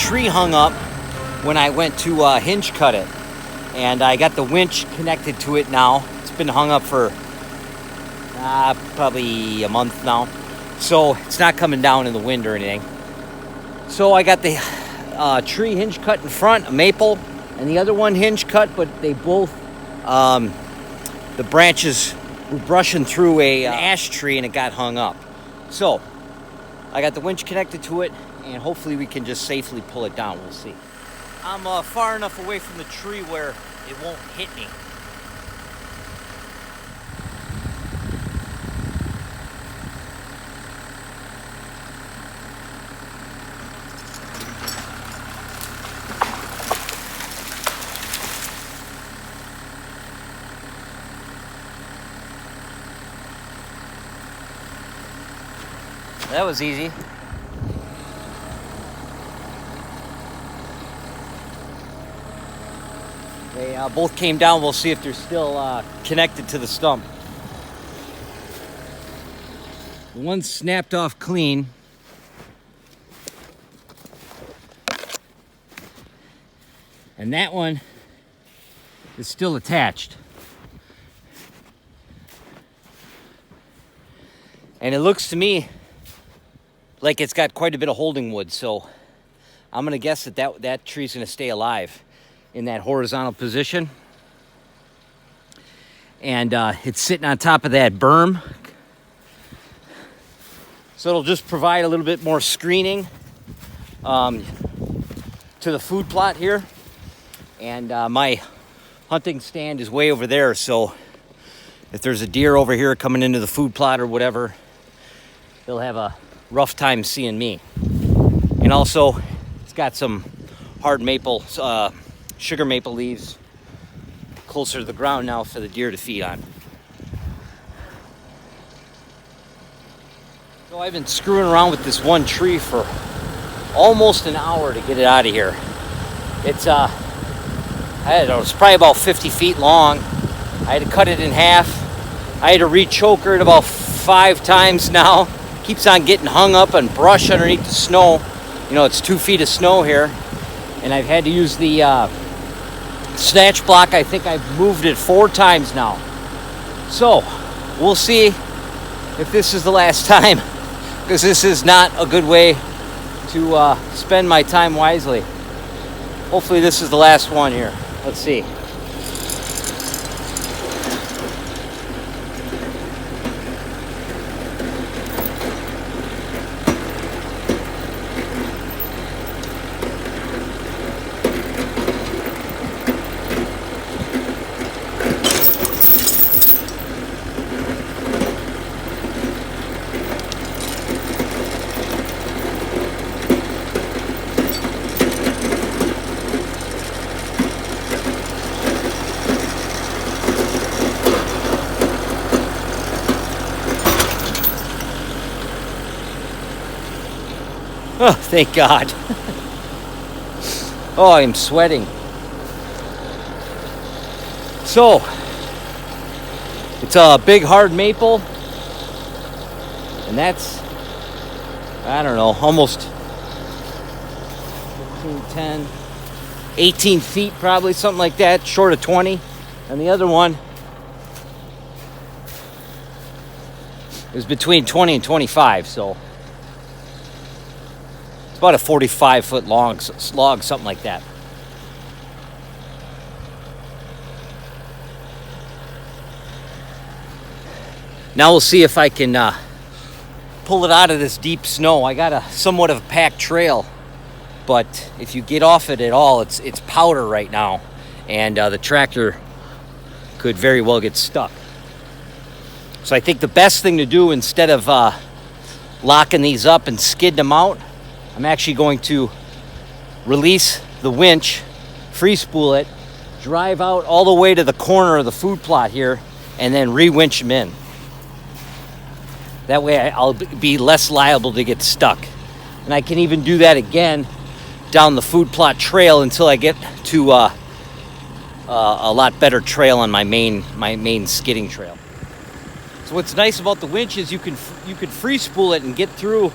tree hung up when I went to hinge cut it. And I got the winch connected to it now. It's been hung up for probably a month now. So it's not coming down in the wind or anything. So I got the tree hinge cut in front, a maple, and the other one hinge cut, but they both, the branches were brushing through an ash tree and it got hung up. So I got the winch connected to it, and hopefully we can just safely pull it down. We'll see. I'm far enough away from the tree where it won't hit me. That was easy. They both came down. We'll see if they're still connected to the stump. One snapped off clean. And that one is still attached. And it looks to me like it's got quite a bit of holding wood, so I'm gonna guess that tree's gonna stay alive in that horizontal position. And it's sitting on top of that berm, so it'll just provide a little bit more screening to the food plot here. And my hunting stand is way over there, so if there's a deer over here coming into the food plot or whatever, they'll have a rough time seeing me. And also it's got some hard maple, sugar maple leaves closer to the ground now for the deer to feed on. So I've been screwing around with this one tree for almost an hour to get it out of here. It's I don't know, it's probably about 50 feet long. I had to cut it in half. I had to re-choker it about 5 times now. Keeps on getting hung up on brush underneath the snow. You know, it's 2 feet of snow here. And I've had to use the snatch block. I think I've moved it 4 times now. So, we'll see if this is the last time, because this is not a good way to spend my time wisely. Hopefully this is the last one here. Let's see. Oh, thank God. Oh, I'm sweating. So, it's a big hard maple. And that's, I don't know, almost 15, 10, 18 feet probably, something like that, short of 20. And the other one is between 20 and 25, so it's about a 45-foot long log, something like that. Now we'll see if I can pull it out of this deep snow. I got a somewhat of a packed trail, but if you get off it at all, it's powder right now, and the tractor could very well get stuck. So I think the best thing to do, instead of locking these up and skidding them out, I'm actually going to release the winch, free spool it, drive out all the way to the corner of the food plot here, and then re-winch them in. That way I'll be less liable to get stuck. And I can even do that again down the food plot trail until I get to a lot better trail on my main skidding trail. So what's nice about the winch is you can free spool it and get through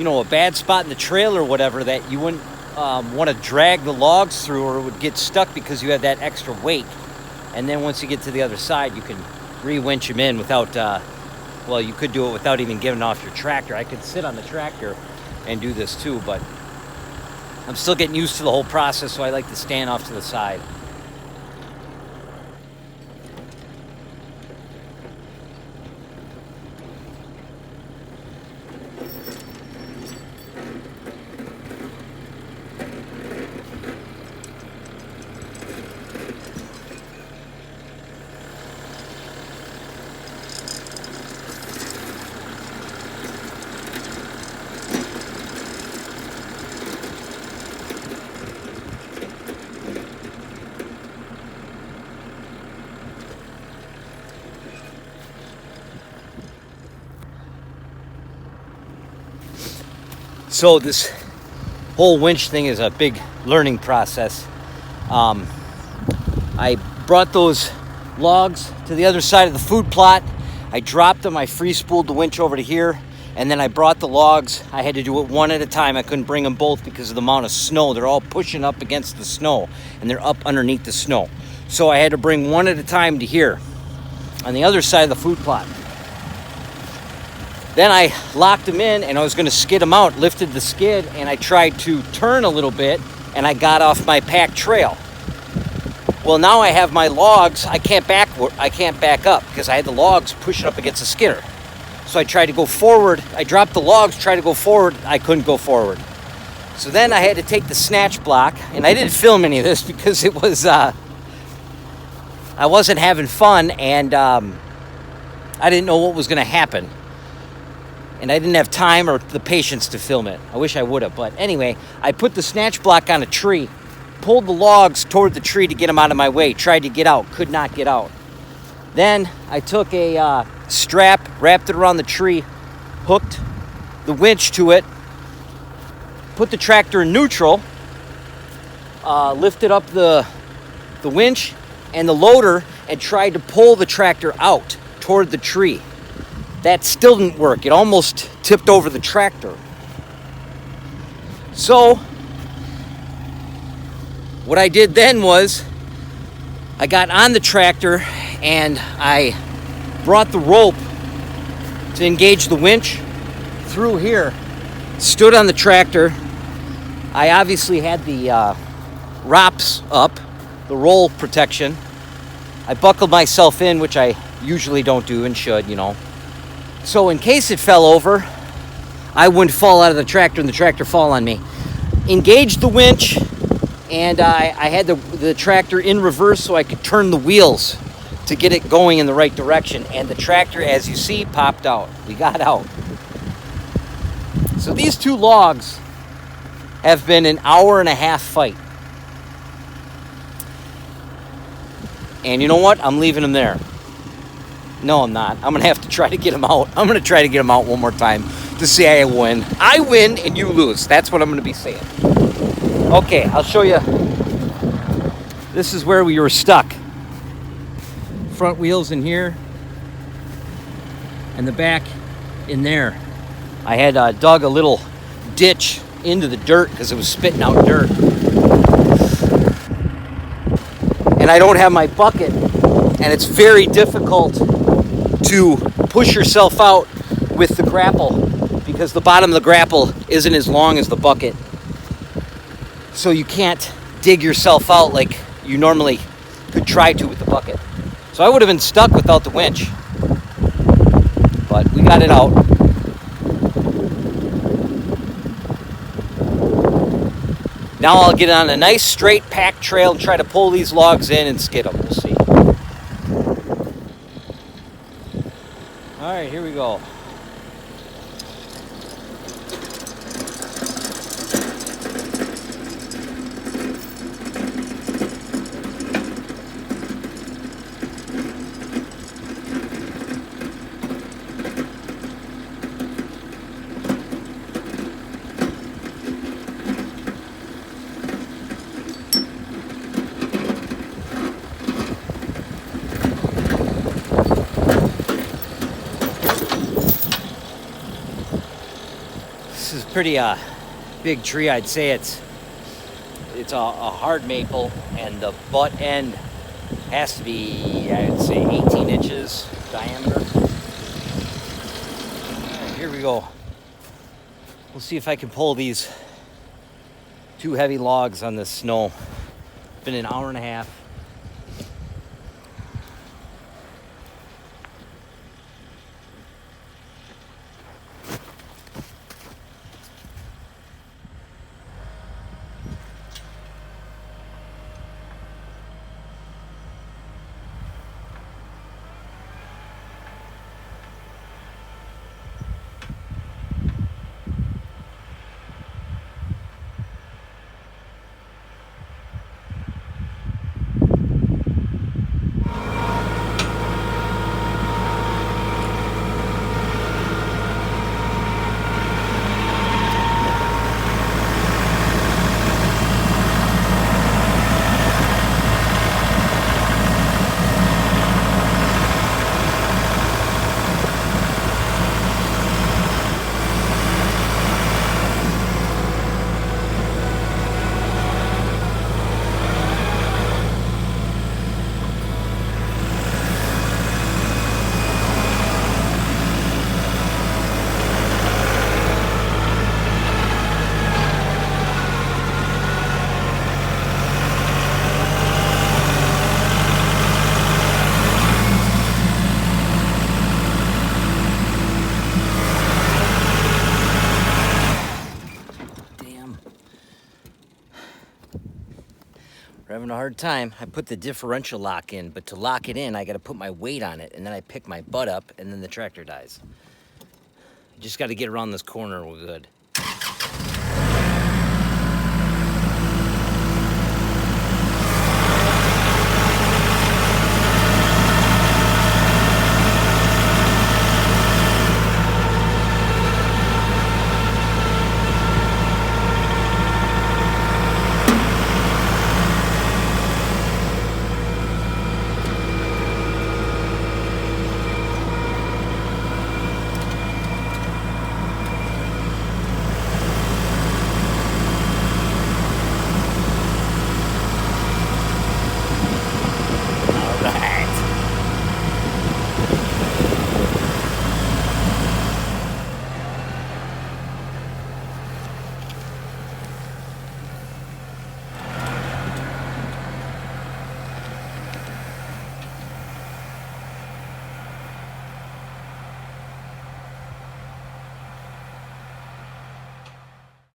a bad spot in the trail or whatever that you wouldn't want to drag the logs through, or it would get stuck because you had that extra weight. And then once you get to the other side, you can re-winch them in without, well, you could do it without even getting off your tractor. I could sit on the tractor and do this too, but I'm still getting used to the whole process, so I like to stand off to the side. So this whole winch thing is a big learning process. I brought those logs to the other side of the food plot. I dropped them, I free spooled the winch over to here, and then I brought the logs. I had to do it one at a time. I couldn't bring them both because of the amount of snow. They're all pushing up against the snow, and they're up underneath the snow. So I had to bring one at a time to here on the other side of the food plot. Then I locked them in, and I was going to skid them out, lifted the skid, and I tried to turn a little bit, and I got off my packed trail. Well, now I have my logs. I can't back up because I had the logs pushing up against the skidder. So I tried to go forward. I dropped the logs, tried to go forward. I couldn't go forward. So then I had to take the snatch block, and I didn't film any of this because it was I wasn't having fun, and I didn't know what was going to happen. And I didn't have time or the patience to film it. I wish I would have. But anyway, I put the snatch block on a tree, pulled the logs toward the tree to get them out of my way, tried to get out, could not get out. Then I took a strap, wrapped it around the tree, hooked the winch to it, put the tractor in neutral, lifted up the winch and the loader, and tried to pull the tractor out toward the tree. That still didn't work. It almost tipped over the tractor. So what I did then was I got on the tractor and I brought the rope to engage the winch through here, stood on the tractor. I obviously had the ROPS up, the roll protection. I buckled myself in, which I usually don't do and should, So in case it fell over, I wouldn't fall out of the tractor and the tractor fall on me. Engaged the winch, and I had the tractor in reverse so I could turn the wheels to get it going in the right direction. And the tractor, as you see, popped out. We got out. So these two logs have been an hour-and-a-half fight. And you know what? I'm leaving them there. No, I'm not. I'm going to have to try to get them out. I'm going to try to get them out one more time to see I win. I win and you lose. That's what I'm going to be saying. Okay, I'll show you. This is where we were stuck. Front wheels in here and the back in there. I had dug a little ditch into the dirt because it was spitting out dirt. And I don't have my bucket, and it's very difficult to push yourself out with the grapple because the bottom of the grapple isn't as long as the bucket. So you can't dig yourself out like you normally could try to with the bucket. So I would have been stuck without the winch. But we got it out. Now I'll get on a nice straight packed trail and try to pull these logs in and skid them. We'll see. All right, here we go. pretty big tree. I'd say it's a hard maple, and the butt end has to be, I'd say, 18 inches diameter. Right, here we go. We'll see if I can pull these 2 heavy logs on this snow. It's been an hour and a half. We're having a hard time. I put the differential lock in, but to lock it in, I got to put my weight on it, and then I pick my butt up, and then the tractor dies. Just got to get around this corner. We're good.